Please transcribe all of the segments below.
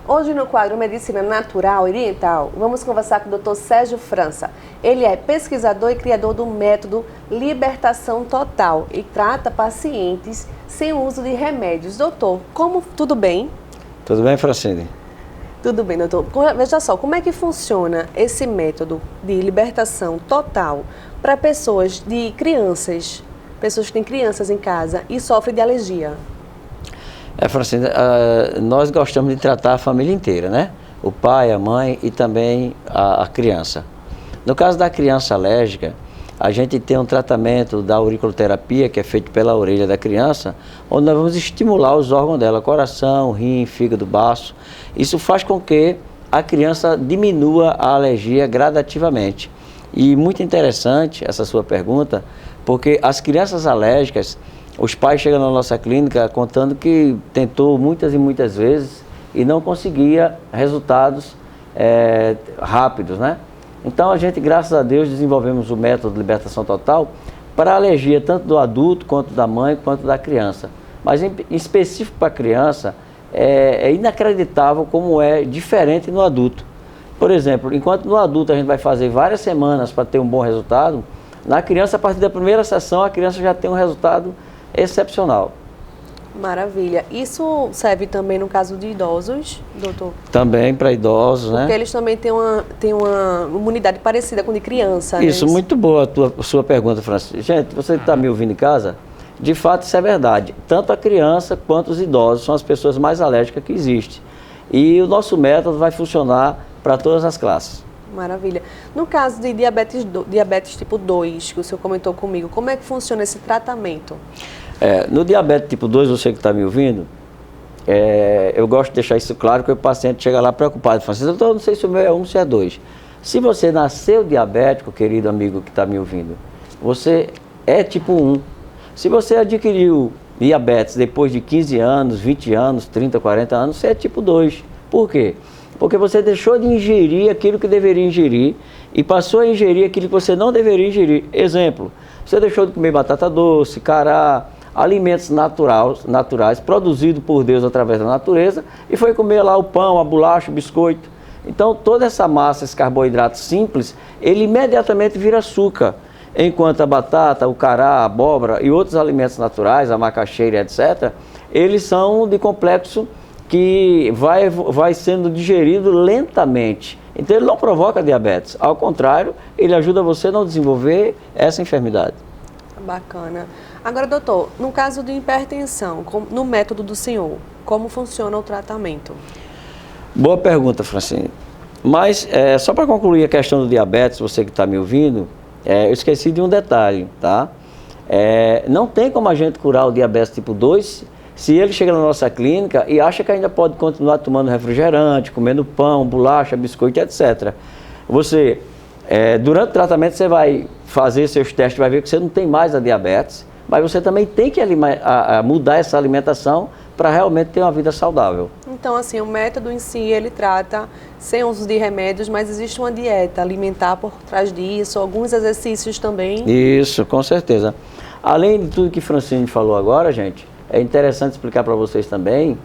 Hoje no quadro Medicina Natural Oriental, vamos conversar com o Dr. Sérgio França. Ele é pesquisador e criador do método Libertação Total e trata pacientes sem uso de remédios. Doutor, tudo bem? Tudo bem, Francine? Tudo bem, doutor. Veja só, como é que funciona esse método de libertação total para pessoas que têm crianças em casa e sofrem de alergia? Francine, nós gostamos de tratar a família inteira, né? O pai, a mãe e também a criança. No caso da criança alérgica, a gente tem um tratamento da auriculoterapia, que é feito pela orelha da criança, onde nós vamos estimular os órgãos dela, coração, rim, fígado, baço. Isso faz com que a criança diminua a alergia gradativamente. E muito interessante essa sua pergunta, porque as crianças alérgicas, os pais chegam na nossa clínica contando que tentou muitas e muitas vezes e não conseguia resultados rápidos, né? Então a gente, graças a Deus, desenvolvemos o método de libertação total para a alergia tanto do adulto, quanto da mãe, quanto da criança. Mas em específico para a criança, é inacreditável como é diferente no adulto. Por exemplo, enquanto no adulto a gente vai fazer várias semanas para ter um bom resultado, na criança, a partir da primeira sessão, a criança já tem um resultado excepcional. Maravilha. Isso serve também no caso de idosos, doutor? Também para idosos, né? Porque eles também têm uma imunidade parecida com a de criança, Isso, né? muito boa a sua pergunta, Francisco. Gente, você que está me ouvindo em casa, de fato isso é verdade. Tanto a criança quanto os idosos são as pessoas mais alérgicas que existem. E o nosso método vai funcionar para todas as classes. Maravilha. No caso de diabetes tipo 2, que o senhor comentou comigo, como é que funciona esse tratamento? No diabetes tipo 2, você que está me ouvindo, eu gosto de deixar isso claro, que o paciente chega lá preocupado, fala assim, doutor, não sei se o meu é 1, se é 2. Se você nasceu diabético, querido amigo que está me ouvindo, você é tipo 1. Se você adquiriu diabetes depois de 15 anos, 20 anos, 30, 40 anos, você é tipo 2. Por quê? Porque você deixou de ingerir aquilo que deveria ingerir e passou a ingerir aquilo que você não deveria ingerir. Exemplo, você deixou de comer batata doce, cará, alimentos naturais produzidos por Deus através da natureza e foi comer lá o pão, a bolacha, o biscoito. Então toda essa massa, esse carboidrato simples, ele imediatamente vira açúcar. Enquanto a batata, o cará, a abóbora e outros alimentos naturais, a macaxeira, etc., eles são de complexo que vai sendo digerido lentamente. Então ele não provoca diabetes, ao contrário, ele ajuda você a não desenvolver essa enfermidade. Bacana. Agora, doutor, no caso de hipertensão, no método do senhor, como funciona o tratamento? Boa pergunta, Francine. Mas, só para concluir a questão do diabetes, você que está me ouvindo, eu esqueci de um detalhe, tá? Não tem como a gente curar o diabetes tipo 2 se ele chega na nossa clínica e acha que ainda pode continuar tomando refrigerante, comendo pão, bolacha, biscoito, etc. Você, durante o tratamento, você vai fazer seus testes, vai ver que você não tem mais a diabetes, mas você também tem que mudar essa alimentação para realmente ter uma vida saudável. Então, assim, o método em si, ele trata sem uso de remédios, mas existe uma dieta alimentar por trás disso, alguns exercícios também. Isso, com certeza. Além de tudo que Francine falou agora, gente, é interessante explicar para vocês também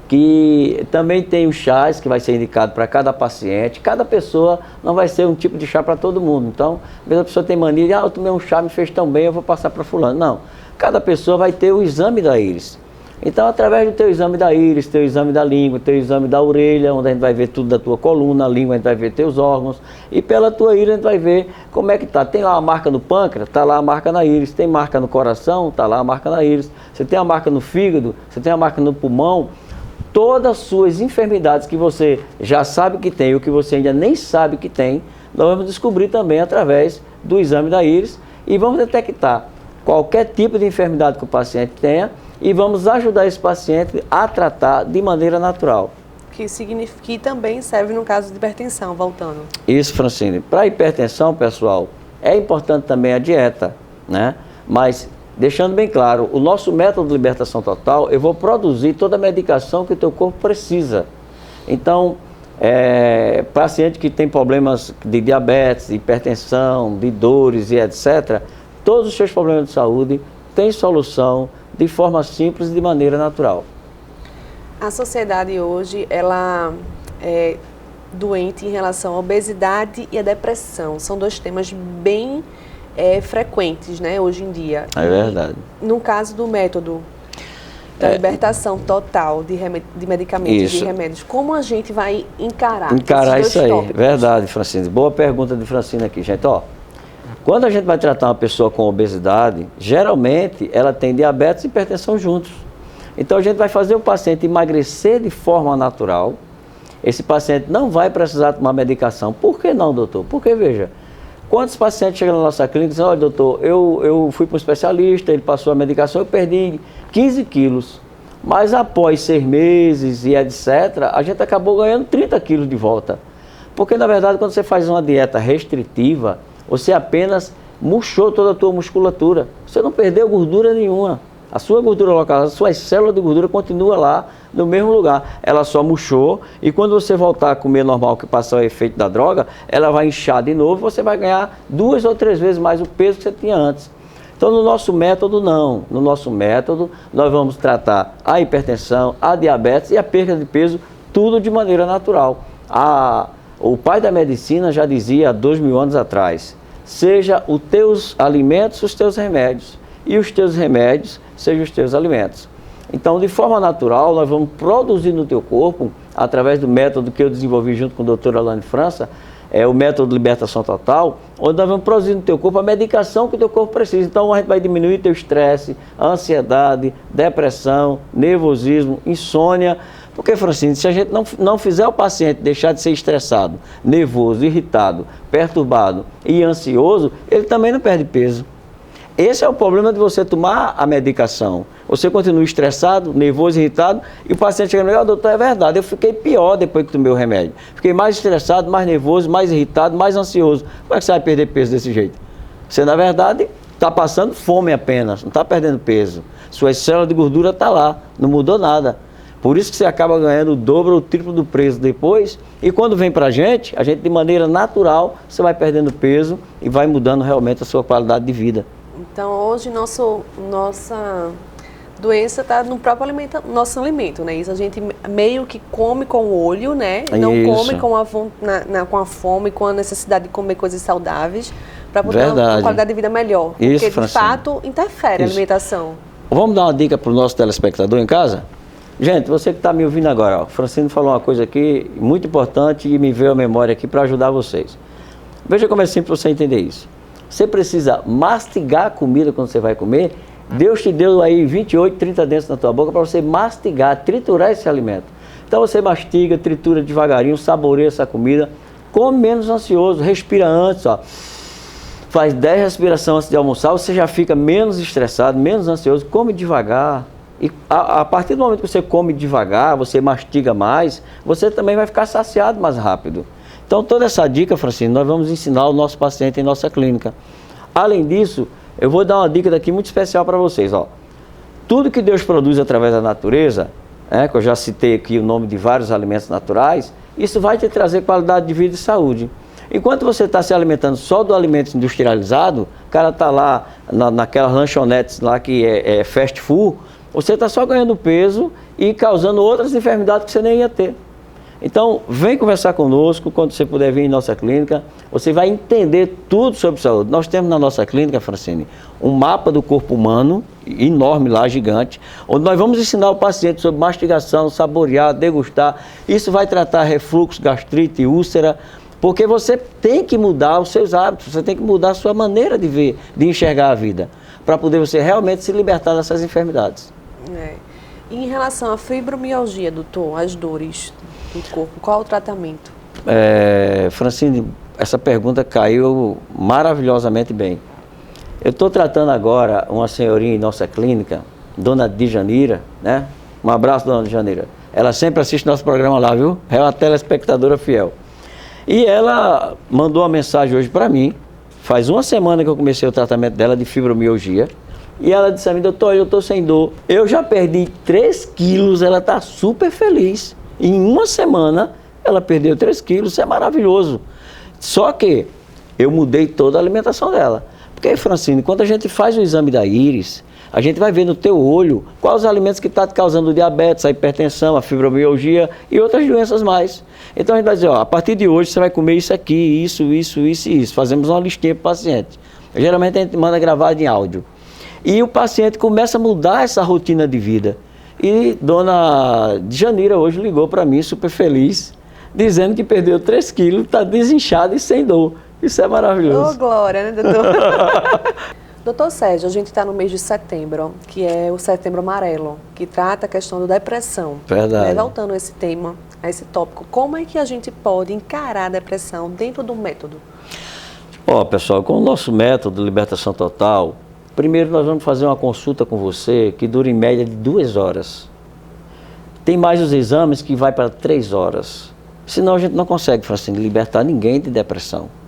que também tem os chás que vai ser indicado para cada paciente. Cada pessoa não vai ser um tipo de chá para todo mundo. Então, às vezes a pessoa tem mania de, eu tomei um chá, me fez tão bem, eu vou passar para fulano. Não, cada pessoa vai ter o exame da íris. Então, através do teu exame da íris, teu exame da língua, teu exame da orelha, onde a gente vai ver tudo da tua coluna, a língua a gente vai ver teus órgãos, e pela tua íris a gente vai ver como é que tá. Tem lá a marca no pâncreas, tá lá a marca na íris. Tem marca no coração, tá lá a marca na íris. Você tem a marca no fígado, você tem a marca no pulmão. Todas as suas enfermidades que você já sabe que tem, ou que você ainda nem sabe que tem, nós vamos descobrir também através do exame da íris e vamos detectar qualquer tipo de enfermidade que o paciente tenha e vamos ajudar esse paciente a tratar de maneira natural. Que também serve no caso de hipertensão, voltando. Isso, Francine. Para a hipertensão, pessoal, é importante também a dieta, né? Mas, deixando bem claro, o nosso método de libertação total, eu vou produzir toda a medicação que o teu corpo precisa. Então, paciente que tem problemas de diabetes, de hipertensão, de dores e etc., todos os seus problemas de saúde têm solução de forma simples e de maneira natural. A sociedade hoje, ela é doente em relação à obesidade e à depressão. São dois temas bem frequentes, né, hoje em dia. É verdade. No caso do método da libertação total de medicamentos e remédios, como a gente vai encarar isso aí? tópicos? Verdade, Francine. Boa pergunta de Francine aqui, gente. Ó, quando a gente vai tratar uma pessoa com obesidade, geralmente ela tem diabetes e hipertensão juntos. Então a gente vai fazer o paciente emagrecer de forma natural. Esse paciente não vai precisar tomar medicação. Por que não, doutor? Porque, veja, quantos pacientes chegam na nossa clínica e dizem, olha, doutor, eu fui para um especialista, ele passou a medicação, eu perdi 15 quilos. Mas após 6 meses e etc., a gente acabou ganhando 30 quilos de volta. Porque, na verdade, quando você faz uma dieta restritiva, você apenas murchou toda a tua musculatura. Você não perdeu gordura nenhuma. A sua gordura local, as suas células de gordura continuam lá no mesmo lugar. Ela só murchou e quando você voltar a comer normal, que passar o efeito da droga, ela vai inchar de novo e você vai ganhar 2 ou 3 vezes mais o peso que você tinha antes. Então, no nosso método, não. No nosso método, nós vamos tratar a hipertensão, a diabetes e a perda de peso, tudo de maneira natural. O pai da medicina já dizia há 2000 anos atrás, seja os teus alimentos os teus remédios, e os teus remédios sejam os teus alimentos. Então, de forma natural, nós vamos produzir no teu corpo, através do método que eu desenvolvi junto com o Dr. Alane França, o método de libertação total, onde nós vamos produzir no teu corpo a medicação que o teu corpo precisa. Então, a gente vai diminuir teu estresse, ansiedade, depressão, nervosismo, insônia. Porque, Francine, se a gente não fizer o paciente deixar de ser estressado, nervoso, irritado, perturbado e ansioso, ele também não perde peso. Esse é o problema de você tomar a medicação. Você continua estressado, nervoso, irritado, e o paciente chega e diz, doutor, é verdade, eu fiquei pior depois que tomei o remédio. Fiquei mais estressado, mais nervoso, mais irritado, mais ansioso. Como é que você vai perder peso desse jeito? Você, na verdade, está passando fome apenas, não está perdendo peso. Suas células de gordura estão lá, não mudou nada. Por isso que você acaba ganhando o dobro ou o triplo do preço depois. E quando vem para a gente, de maneira natural, você vai perdendo peso e vai mudando realmente a sua qualidade de vida. Então, hoje, nossa doença está no próprio nosso alimento, né? Isso a gente meio que come com o olho, né? Não come com a fome, com a necessidade de comer coisas saudáveis para poder ter uma qualidade de vida melhor. Isso, porque, de fato, interfere a alimentação. Vamos dar uma dica para o nosso telespectador em casa? Gente, você que está me ouvindo agora, o Francine falou uma coisa aqui muito importante e me veio à memória aqui para ajudar vocês. Veja como é simples você entender isso. Você precisa mastigar a comida quando você vai comer. Deus te deu aí 28, 30 dentes na tua boca para você mastigar, triturar esse alimento. Então você mastiga, tritura devagarinho, saboreia essa comida, come menos ansioso, respira antes, ó. Faz 10 respirações antes de almoçar, você já fica menos estressado, menos ansioso, come devagar. E a partir do momento que você come devagar, você mastiga mais, você também vai ficar saciado mais rápido. Então, toda essa dica, Francine, nós vamos ensinar ao nosso paciente em nossa clínica. Além disso, eu vou dar uma dica daqui muito especial para vocês. Ó. Tudo que Deus produz através da natureza, que eu já citei aqui o nome de vários alimentos naturais, isso vai te trazer qualidade de vida e saúde. Enquanto você está se alimentando só do alimento industrializado, o cara está lá naquelas lanchonetes lá que é fast food, você está só ganhando peso e causando outras enfermidades que você nem ia ter. Então, vem conversar conosco, quando você puder vir em nossa clínica, você vai entender tudo sobre saúde. Nós temos na nossa clínica, Francine, um mapa do corpo humano, enorme lá, gigante, onde nós vamos ensinar o paciente sobre mastigação, saborear, degustar. Isso vai tratar refluxo, gastrite, úlcera, porque você tem que mudar os seus hábitos, você tem que mudar a sua maneira de ver, de enxergar a vida, para poder você realmente se libertar dessas enfermidades. E em relação à fibromialgia, doutor, as dores do corpo, qual o tratamento? Francine, essa pergunta caiu maravilhosamente bem. Eu estou tratando agora uma senhorinha em nossa clínica, dona Djanira, né? Um abraço, dona Djanira. Ela sempre assiste nosso programa lá, viu? É uma telespectadora fiel. E ela mandou uma mensagem hoje para mim, faz uma semana que eu comecei o tratamento dela de fibromialgia, e ela disse a mim, doutor, eu estou sem dor, eu já perdi 3 quilos, ela está super feliz. Em uma semana, ela perdeu 3 quilos, isso é maravilhoso. Só que eu mudei toda a alimentação dela. Porque, Francine, quando a gente faz o exame da íris, A gente vai ver no teu olho quais os alimentos que estão te causando diabetes, a hipertensão, a fibromialgia e outras doenças mais. Então a gente vai dizer, ó, a partir de hoje você vai comer isso aqui, isso e isso. Fazemos uma listinha para o paciente. Geralmente a gente manda gravado em áudio. E o paciente começa a mudar essa rotina de vida. E dona Djanira hoje ligou para mim, super feliz, dizendo que perdeu 3 quilos, está desinchada e sem dor. Isso é maravilhoso. Ô, glória, né, doutor? Doutor Sérgio, a gente está no mês de setembro, que é o Setembro Amarelo, que trata a questão da depressão. Verdade. Voltando a esse tema, a esse tópico, como é que a gente pode encarar a depressão dentro do método? Ó, pessoal, com o nosso método de libertação total, primeiro nós vamos fazer uma consulta com você que dura em média de 2 horas. Tem mais os exames que vai para 3 horas. Senão a gente não consegue, Francine, libertar ninguém de depressão.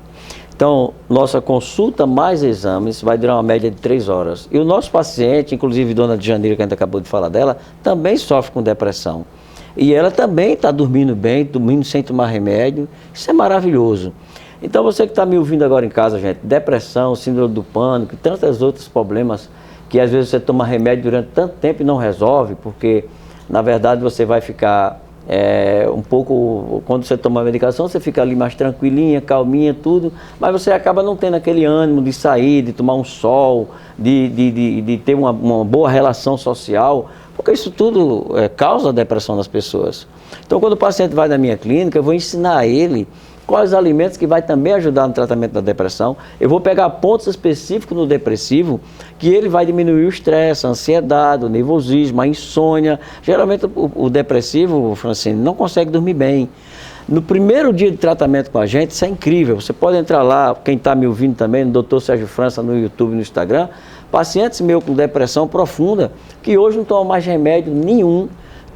Então, nossa consulta mais exames vai durar uma média de 3 horas. E o nosso paciente, inclusive dona Djanira, que a gente acabou de falar dela, também sofre com depressão. E ela também está dormindo bem, dormindo sem tomar remédio. Isso é maravilhoso. Então, você que está me ouvindo agora em casa, gente, depressão, síndrome do pânico, tantos outros problemas que às vezes você toma remédio durante tanto tempo e não resolve, porque, na verdade, você vai ficar um pouco, quando você toma a medicação, você fica ali mais tranquilinha, calminha, tudo, mas você acaba não tendo aquele ânimo de sair, de tomar um sol, de ter uma boa relação social, porque isso tudo causa a depressão das pessoas. Então, quando o paciente vai na minha clínica, eu vou ensinar a ele quais os alimentos que vai também ajudar no tratamento da depressão. Eu vou pegar pontos específicos no depressivo que ele vai diminuir o estresse, a ansiedade, o nervosismo, a insônia. Geralmente o depressivo, Francine, não consegue dormir bem. No primeiro dia de tratamento com a gente, isso é incrível. Você pode entrar lá, quem está me ouvindo também, no Dr. Sérgio França, no YouTube e no Instagram, pacientes meus com depressão profunda, que hoje não tomam mais remédio nenhum,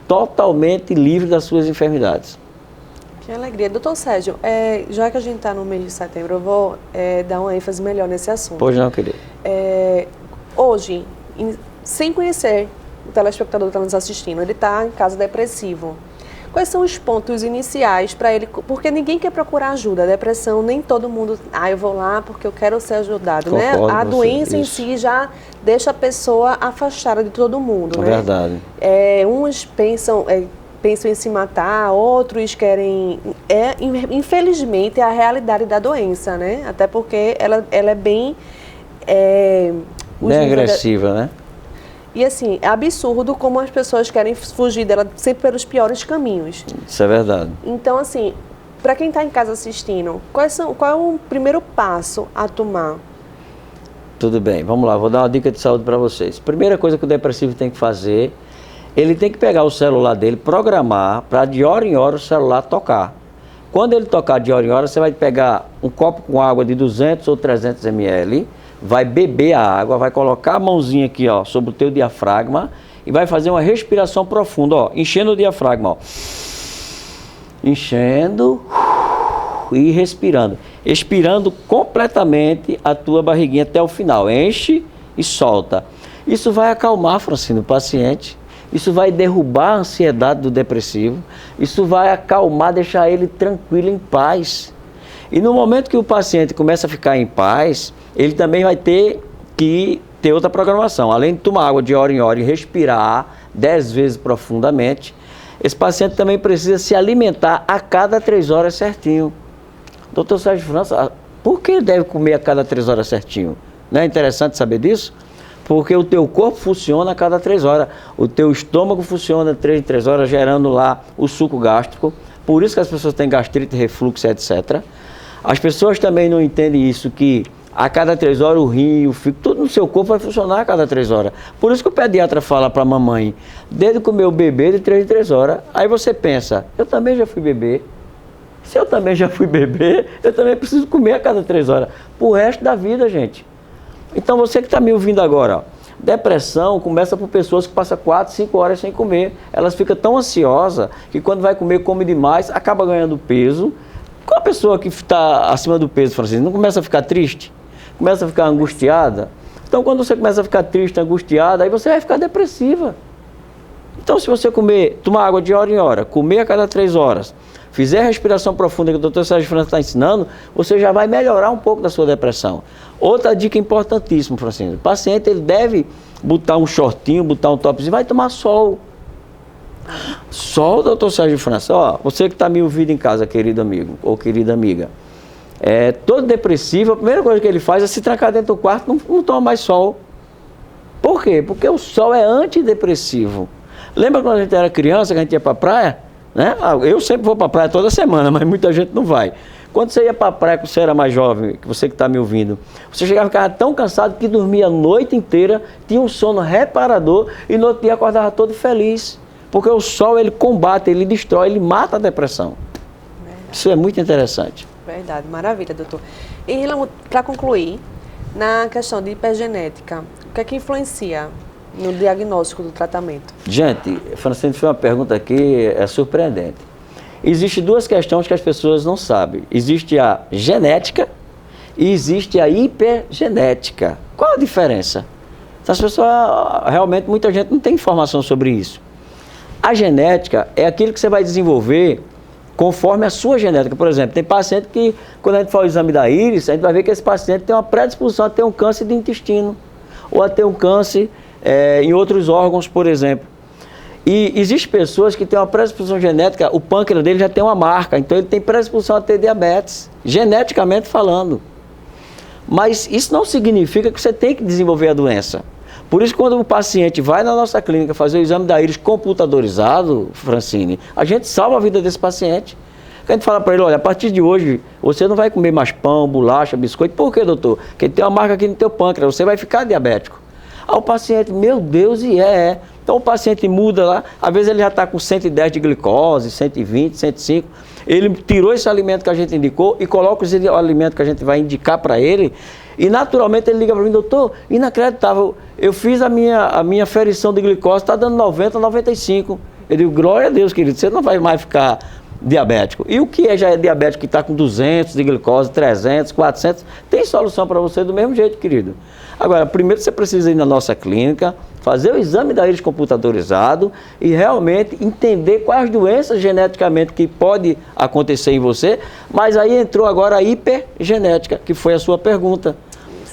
totalmente livre das suas enfermidades. Que alegria. Doutor Sérgio, já que a gente está no mês de setembro, eu vou dar uma ênfase melhor nesse assunto. Pois não, querido. Hoje, sem conhecer o telespectador que está nos assistindo, ele está em caso depressivo. Quais são os pontos iniciais para ele? Porque ninguém quer procurar ajuda. A depressão, nem todo mundo... eu vou lá porque eu quero ser ajudado, né? A doença em si já deixa a pessoa afastada de todo mundo, né? É verdade. Uns pensam em se matar, outros querem... infelizmente, é a realidade da doença, né? Até porque ela é bem... bem agressiva, né? E assim, é absurdo como as pessoas querem fugir dela sempre pelos piores caminhos. Isso é verdade. Então, assim, para quem está em casa assistindo, qual é o primeiro passo a tomar? Tudo bem, vamos lá, vou dar uma dica de saúde para vocês. Primeira coisa que o depressivo tem que fazer, ele tem que pegar o celular dele, programar para de hora em hora o celular tocar. Quando ele tocar de hora em hora, você vai pegar um copo com água de 200 ou 300 ml, vai beber a água, vai colocar a mãozinha aqui, ó, sobre o teu diafragma e vai fazer uma respiração profunda, ó, enchendo o diafragma, ó. Enchendo e respirando. Expirando completamente a tua barriguinha até o final. Enche e solta. Isso vai acalmar, Francine, o paciente. Isso vai derrubar a ansiedade do depressivo. Isso vai acalmar, deixar ele tranquilo, em paz. E no momento que o paciente começa a ficar em paz, ele também vai ter que ter outra programação. Além de tomar água de hora em hora e respirar 10 vezes profundamente, esse paciente também precisa se alimentar a cada 3 horas certinho. Doutor Sérgio França, por que ele deve comer a cada 3 horas certinho? Não é interessante saber disso? Porque o teu corpo funciona a cada 3 horas. O teu estômago funciona 3 em 3 horas, gerando lá o suco gástrico. Por isso que as pessoas têm gastrite, refluxo, etc. As pessoas também não entendem isso, que a cada 3 horas o rim, o fígado, tudo no seu corpo vai funcionar a cada 3 horas. Por isso que o pediatra fala para a mamãe, desde comer o bebê de 3 em 3 horas. Aí você pensa, eu também já fui bebê. Se eu também já fui bebê, eu também preciso comer a cada 3 horas. Pro resto da vida, gente. Então você que está me ouvindo agora, ó, depressão começa por pessoas que passam 4, 5 horas sem comer. Elas ficam tão ansiosas que quando vai comer, come demais, acaba ganhando peso. Qual a pessoa que está acima do peso, Francisco, não começa a ficar triste? Começa a ficar angustiada? Então, quando você começa a ficar triste, angustiada, aí você vai ficar depressiva. Então, se você tomar água de hora em hora, comer a cada 3 horas, fizer a respiração profunda que o Dr. Sérgio França está ensinando, você já vai melhorar um pouco da sua depressão. Outra dica importantíssima, Francisco, o paciente ele deve botar um shortinho, botar um topzinho, vai tomar sol. Sol, doutor Sérgio França. Ó, você que está me ouvindo em casa, querido amigo ou querida amiga, todo depressivo, a primeira coisa que ele faz é se trancar dentro do quarto, não toma mais sol. Por quê? Porque o sol é antidepressivo. Lembra quando a gente era criança, que a gente ia para a praia? Né? Eu sempre vou para a praia toda semana, mas muita gente não vai. Quando você ia para a praia, quando você era mais jovem, você que está me ouvindo, você chegava e ficava tão cansado que dormia a noite inteira, tinha um sono reparador e no outro dia acordava todo feliz. Porque o sol, ele combate, ele destrói, ele mata a depressão. Verdade. Isso é muito interessante. Verdade, maravilha, doutor. E para concluir, na questão de hipergenética, o que é que influencia no diagnóstico do tratamento? Gente, Francine, foi uma pergunta que é surpreendente. Existem duas questões que as pessoas não sabem. Existe a genética e existe a hipergenética. Qual a diferença? As pessoas, realmente, muita gente não tem informação sobre isso. A genética é aquilo que você vai desenvolver conforme a sua genética. Por exemplo, tem paciente que, quando a gente faz o exame da íris, a gente vai ver que esse paciente tem uma predisposição a ter um câncer de intestino ou a ter um câncer em outros órgãos, por exemplo. E existem pessoas que têm uma predisposição genética, o pâncreas dele já tem uma marca, então ele tem predisposição a ter diabetes, geneticamente falando. Mas isso não significa que você tem que desenvolver a doença. Por isso, quando o paciente vai na nossa clínica fazer o exame da íris computadorizado, Francine, a gente salva a vida desse paciente. A gente fala para ele, olha, a partir de hoje, você não vai comer mais pão, bolacha, biscoito. Por quê, doutor? Porque tem uma marca aqui no teu pâncreas, você vai ficar diabético. Aí o paciente, meu Deus, Então o paciente muda lá, às vezes ele já está com 110 de glicose, 120, 105. Ele tirou esse alimento que a gente indicou e coloca esse alimento que a gente vai indicar para ele. E naturalmente ele liga para mim, doutor, inacreditável, eu fiz a minha ferição de glicose, está dando 90, 95. Eu digo, glória a Deus, querido, você não vai mais ficar diabético. E o que já é diabético que está com 200 de glicose, 300, 400, tem solução para você do mesmo jeito, querido. Agora, primeiro você precisa ir na nossa clínica, fazer o exame da íris computadorizado e realmente entender quais doenças geneticamente que pode acontecer em você, mas aí entrou agora a hipergenética, que foi a sua pergunta.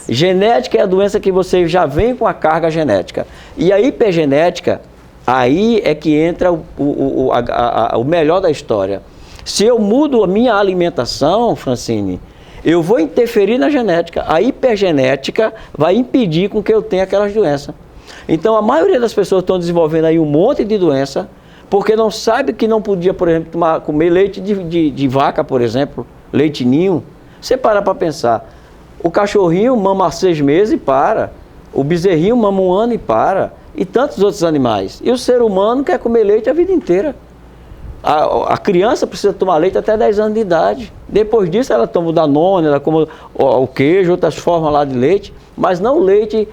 Genética é a doença que você já vem com a carga genética. E a hipergenética, aí é que entra o melhor da história. Se eu mudo a minha alimentação, Francine, eu vou interferir na genética. A hipergenética vai impedir com que eu tenha aquelas doenças. Então, a maioria das pessoas estão desenvolvendo aí um monte de doença, porque não sabe que não podia, por exemplo, comer leite de vaca, por exemplo, leite ninho. Você para pensar. O cachorrinho mama 6 meses e para. O bezerrinho mama 1 ano e para. E tantos outros animais. E o ser humano quer comer leite a vida inteira. A criança precisa tomar leite até 10 anos de idade. Depois disso ela toma o Danone, ela come o queijo, outras formas lá de leite, mas não leite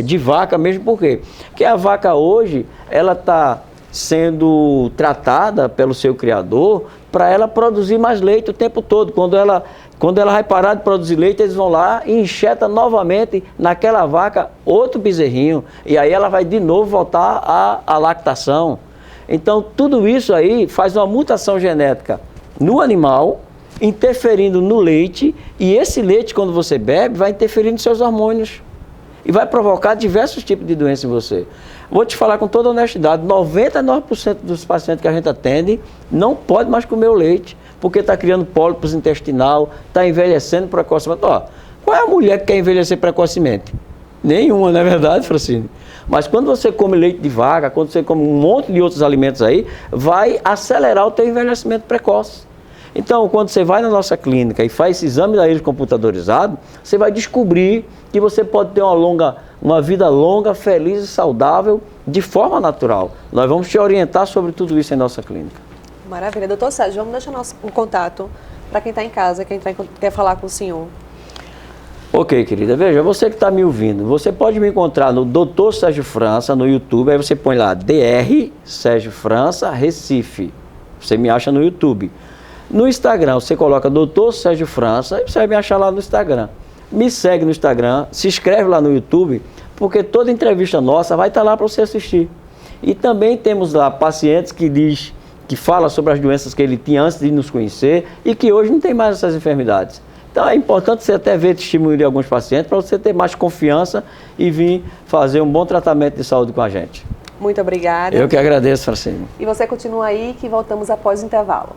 de vaca mesmo. Por quê? Porque a vaca hoje, ela está sendo tratada pelo seu criador para ela produzir mais leite o tempo todo. Quando ela vai parar de produzir leite, eles vão lá e injetam novamente naquela vaca outro bezerrinho. E aí ela vai de novo voltar à lactação. Então, tudo isso aí faz uma mutação genética no animal, interferindo no leite, e esse leite, quando você bebe, vai interferir nos seus hormônios e vai provocar diversos tipos de doenças em você. Vou te falar com toda honestidade, 99% dos pacientes que a gente atende não pode mais comer o leite, porque está criando pólipos intestinal, está envelhecendo precocemente. Ó, qual é a mulher que quer envelhecer precocemente? Nenhuma, não é verdade, Francine? Mas quando você come leite de vaca, quando você come um monte de outros alimentos aí, vai acelerar o teu envelhecimento precoce. Então, quando você vai na nossa clínica e faz esse exame da íris computadorizado, você vai descobrir que você pode ter uma vida longa, feliz e saudável de forma natural. Nós vamos te orientar sobre tudo isso em nossa clínica. Maravilha. Doutor Sérgio, vamos deixar o contato para quem está em casa, quer falar com o senhor. Ok, querida, veja, você que está me ouvindo, você pode me encontrar no Dr. Sérgio França, no YouTube, aí você põe lá, Dr. Sérgio França, Recife, você me acha no YouTube. No Instagram, você coloca Dr. Sérgio França, e você vai me achar lá no Instagram. Me segue no Instagram, se inscreve lá no YouTube, porque toda entrevista nossa vai estar lá para você assistir. E também temos lá pacientes que falam sobre as doenças que ele tinha antes de nos conhecer, e que hoje não tem mais essas enfermidades. Então é importante você até ver testemunho de alguns pacientes para você ter mais confiança e vir fazer um bom tratamento de saúde com a gente. Muito obrigada. Eu que agradeço, Francine. E você continua aí que voltamos após o intervalo.